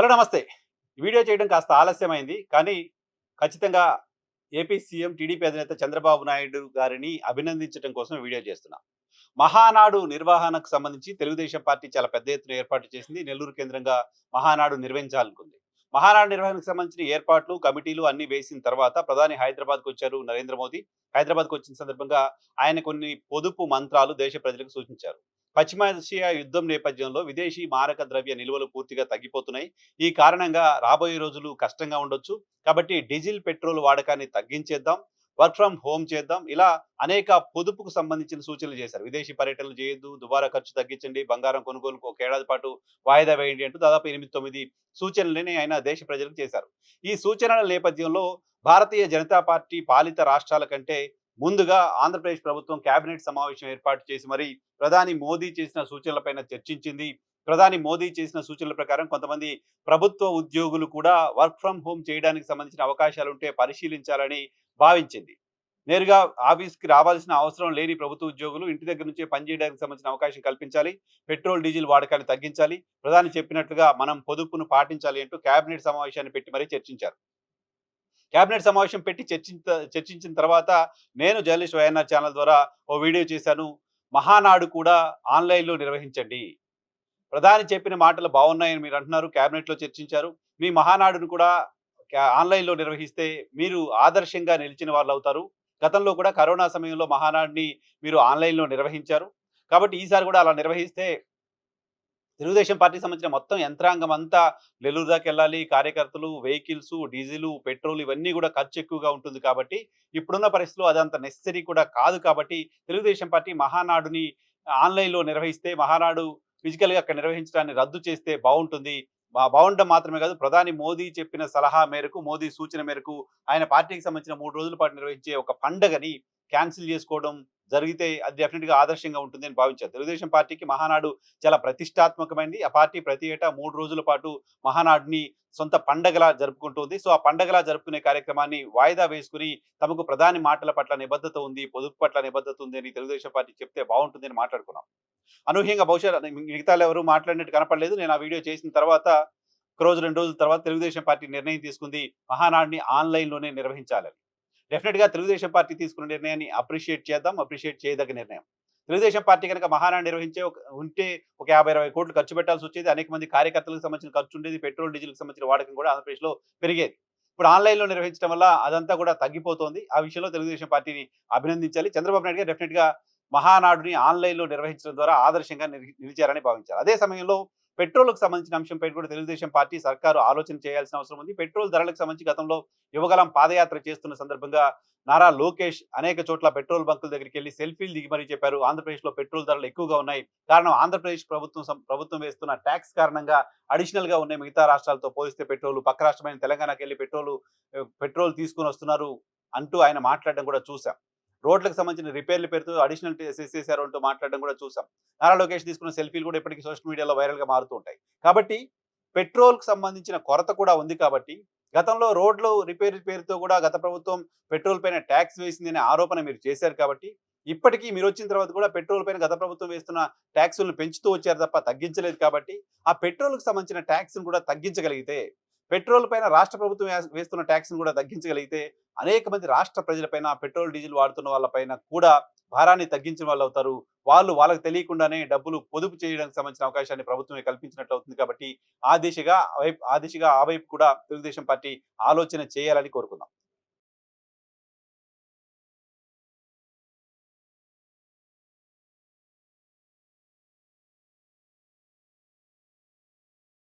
Hello నమస్తే. Video చేయడం కాస్త ఆలస్యమైంది. కానీ ఖచ్చితంగా ఏపీ సీఎం, టీడీపీ అధినేత చంద్రబాబు నాయుడు గారిని అభినందించడం కోసం వీడియో చేస్తున్నా. మహానాడు నిర్వహణకు సంబంధించి తెలుగుదేశం పార్టీ చాలా పెద్ద ఎత్తున ఏర్పాటు చేసింది. నెల్లూరు కేంద్రంగా మహానాడు నిర్వహించాలనుకుంది. మహానాడు నిర్వహణకు సంబంధించిన ఏర్పాట్లు, కమిటీలు అన్నీ వేసిన తర్వాత ప్రధాని హైదరాబాద్‌కు వచ్చారు నరేంద్ర మోదీ. హైదరాబాద్‌కు వచ్చిన సందర్భంగా ఆయన కొన్ని పొదుపు మంత్రాలు దేశ ప్రజలకు సూచించారు. పశ్చిమాసియా యుద్ధం నేపథ్యంలో విదేశీ మారక ద్రవ్య నిల్వలు పూర్తిగా తగ్గిపోతున్నాయి. ఈ కారణంగా రాబోయే రోజులు కష్టంగా ఉండొచ్చు. కాబట్టి డీజిల్, పెట్రోల్ వాడకాన్ని తగ్గించేద్దాం. వర్క్ ఫ్రమ్ హోమ్ చేద్దాం. ఇలా అనేక పొదుపుకు సంబంధించిన సూచనలు చేశారు. విదేశీ పర్యటనలు చేయొద్దు, దుబారా ఖర్చు తగ్గించండి, బంగారం కొనుగోలుకు ఒక ఏడాది పాటు వాయిదా వేయండి అంటూ దాదాపు 8, 9 సూచనలని ఆయన దేశ ప్రజలకు చేశారు. ఈ సూచనల నేపథ్యంలో భారతీయ జనతా పార్టీ పాలిత రాష్ట్రాల కంటే ముందుగా ఆంధ్రప్రదేశ్ ప్రభుత్వం కేబినెట్ సమావేశం ఏర్పాటు చేసి మరి ప్రధాని మోదీ చేసిన సూచనలపైన చర్చించింది. ప్రధాని మోదీ చేసిన సూచనల ప్రకారం కొంతమంది ప్రభుత్వ ఉద్యోగులు కూడా వర్క్ ఫ్రమ్ హోమ్ చేయడానికి సంబంధించిన అవకాశాలుంటే పరిశీలించాలని భావించింది. నేరుగా ఆఫీస్‌కి రావాల్సిన అవసరం లేని ప్రభుత్వ ఉద్యోగులు ఇంటి దగ్గర నుంచే పనిచేయడానికి సంబంధించిన అవకాశం కల్పించాలి. పెట్రోల్, డీజిల్ వాడకాన్ని తగ్గించాలి. ప్రధాని చెప్పినట్లుగా మనం పొదుపును పాటించాలి అంటూ కేబినెట్ సమావేశాన్ని పెట్టి మరీ చర్చించారు. కేబినెట్ సమావేశం పెట్టి చర్చించిన తర్వాత నేను జర్నలిస్ట్ వైఎన్ఆర్ ఛానల్ ద్వారా ఓ వీడియో చేశాను. మహానాడు కూడా ఆన్‌లైన్‌లో నిర్వహించండి. ప్రధాని చెప్పిన మాటలు బావున్నాయని మీరు అంటున్నారు. కేబినెట్‌లో చర్చించారు. మీ మహానాడును కూడా ఆన్‌లైన్‌లో నిర్వహిస్తే మీరు ఆదర్శంగా నిలిచిన వాళ్ళవుతారు. గతంలో కూడా కరోనా సమయంలో మహానాడుని మీరు ఆన్‌లైన్‌లో నిర్వహించారు. కాబట్టి ఈసారి కూడా అలా నిర్వహిస్తే తెలుగుదేశం పార్టీకి సంబంధించిన మొత్తం యంత్రాంగం అంతా నెల్లూరు దాకెళ్ళాలి. కార్యకర్తలు, వెహికల్సు, డీజిలు, పెట్రోల్ ఇవన్నీ కూడా ఖర్చు ఎక్కువగా ఉంటుంది కాబట్టి, ఇప్పుడున్న పరిస్థితిలో అదంత నెసెసరీ కూడా కాదు కాబట్టి, తెలుగుదేశం పార్టీ మహానాడుని ఆన్‌లైన్‌లో నిర్వహిస్తే, మహానాడు ఫిజికల్‌గా అక్కడ నిర్వహించడాన్ని రద్దు చేస్తే బావుంటుంది. బావుండడం మాత్రమే కాదు, ప్రధాని మోదీ చెప్పిన సలహా మేరకు, మోదీ సూచన మేరకు ఆయన పార్టీకి సంబంధించిన 3 రోజుల పాటు నిర్వహించే ఒక పండగని క్యాన్సిల్ చేసుకోవడం జరిగితే అది డెఫినిట్‌గా ఆదర్శంగా ఉంటుంది అని భావించారు. తెలుగుదేశం పార్టీకి మహానాడు చాలా ప్రతిష్టాత్మకమైనది. ఆ పార్టీ ప్రతి ఏటా 3 రోజుల పాటు మహానాడుని సొంత పండగలా జరుపుకుంటుంది. సో, ఆ పండగలా జరుపుకునే కార్యక్రమాన్ని వాయిదా వేసుకొని తమకు ప్రధాని మాటల పట్ల నిబద్ధత ఉంది, పొదుపు పట్ల నిబద్ధత ఉంది అని తెలుగుదేశం పార్టీ చెప్తే బావుంటుందని మాట్లాడుకున్నాం. అనూహ్యంగా బహుశా మిగతాలెవరు మాట్లాడినట్టు కనపడలేదు. నేను ఆ వీడియో చేసిన తర్వాత ఒక రోజు, 2 రోజుల తర్వాత తెలుగుదేశం పార్టీ నిర్ణయం తీసుకుంది. మహానాడుని ఆన్‌లైన్‌లోనే నిర్వహించాలని. డెఫినిట్‌గా తెలుగుదేశం పార్టీ తీసుకున్న నిర్ణయాన్ని అప్రిషియేట్ చేద్దాం. అప్రిషియేట్ చేయదగ్గ నిర్ణయం. తెలుగుదేశం పార్టీ గనక మహానాడు నిర్వహించే ఉంటే ఒక 50, 20 కోట్లు ఖర్చు పెట్టాల్సొచ్చేది. అనేక మంది కార్యకర్తలకు సంబంధించిన ఖర్చుండేది. పెట్రోల్, డీజిల్‌కి సంబంధించిన వాడకం కూడా ఆంధ్రప్రదేశ్‌లో పెరిగేది. ఇప్పుడు ఆన్‌లైన్‌లో నిర్వహించడం వల్ల అదంతా కూడా తగ్గిపోతోంది. ఆ విషయంలో తెలుగుదేశం పార్టీని అభినందించాలి. చంద్రబాబు నాయుడు గారు డెఫినిట్‌గా మహానాడుని ఆన్‌లైన్‌లో నిర్వహించడం ద్వారా ఆదర్శంగా నిలిచారని భావించారు. అదే సమయంలో పెట్రోల్‌కు సంబంధించిన అంశంపై కూడా తెలుగుదేశం పార్టీ, సర్కారు ఆలోచన చేయాల్సిన అవసరం ఉంది. పెట్రోల్ ధరలకు సంబంధించి గతంలో యువగళం పాదయాత్ర చేస్తున్న సందర్భంగా నారా లోకేష్ అనేక చోట్ల పెట్రోల్ బంకుల దగ్గరికెళ్లి సెల్ఫీలు దిగి మరీ చెప్పారు. ఆంధ్రప్రదేశ్‌లో పెట్రోల్ ధరలు ఎక్కువగా ఉన్నాయి. కారణం ఆంధ్రప్రదేశ్ ప్రభుత్వం వేస్తున్న టాక్స్ కారణంగా అడిషనల్‌గా ఉన్నాయి మిగతా రాష్ట్రాలతో పోలిస్తే పెట్రోల్. పక్క రాష్ట్రమైన తెలంగాణకెళ్లి పెట్రోల్ తీసుకొనొస్తున్నారు అంటూ ఆయన మాట్లాడడం కూడా చూసాం. రోడ్లకు సంబంధించిన రిపేర్ల పేరుతో అడిషనల్ సెస్ చేశారు అంటూ మాట్లాడడం కూడా చూసాం. నారా లోకేష్ తీసుకున్న సెల్ఫీలు కూడా ఇప్పటికీ సోషల్ మీడియాలో వైరల్‌గా మారుతూ ఉంటాయి. కాబట్టి పెట్రోల్‌కి సంబంధించిన కొరత కూడా ఉంది కాబట్టి, గతంలో రోడ్లు రిపేర్ పేరుతో కూడా గత ప్రభుత్వం పెట్రోల్ పైన టాక్స్ వేసిందనే ఆరోపణ మీరు చేశారు కాబట్టి, ఇప్పటికీ మీరొచ్చిన తర్వాత కూడా పెట్రోల్ పైన గత ప్రభుత్వం వేస్తున్న టాక్సులను పెంచుతూ వచ్చారు తప్ప తగ్గించలేదు కాబట్టి, ఆ పెట్రోల్‌కి సంబంధించిన టాక్స్‌ను కూడా తగ్గించగలిగితే, పెట్రోల్ పైన రాష్ట్ర ప్రభుత్వం వేస్తున్న టాక్స్‌ను కూడా తగ్గించగలిగితే, అనేక మంది రాష్ట్ర ప్రజలపైన పెట్రోల్, డీజిల్ వాడుతున్న వాళ్ళపైన కూడా భారాన్ని తగ్గించిన వాళ్ళవుతారు. వాళ్ళకి తెలియకుండానే డబ్బులు పొదుపు చేయడానికి సంబంధించిన అవకాశాన్ని ప్రభుత్వమే కల్పించినట్లు అవుతుంది కాబట్టి, ఆ దిశగా ఆ వైపు కూడా తెలుగుదేశం పార్టీ ఆలోచన చేయాలని కోరుకుందాం.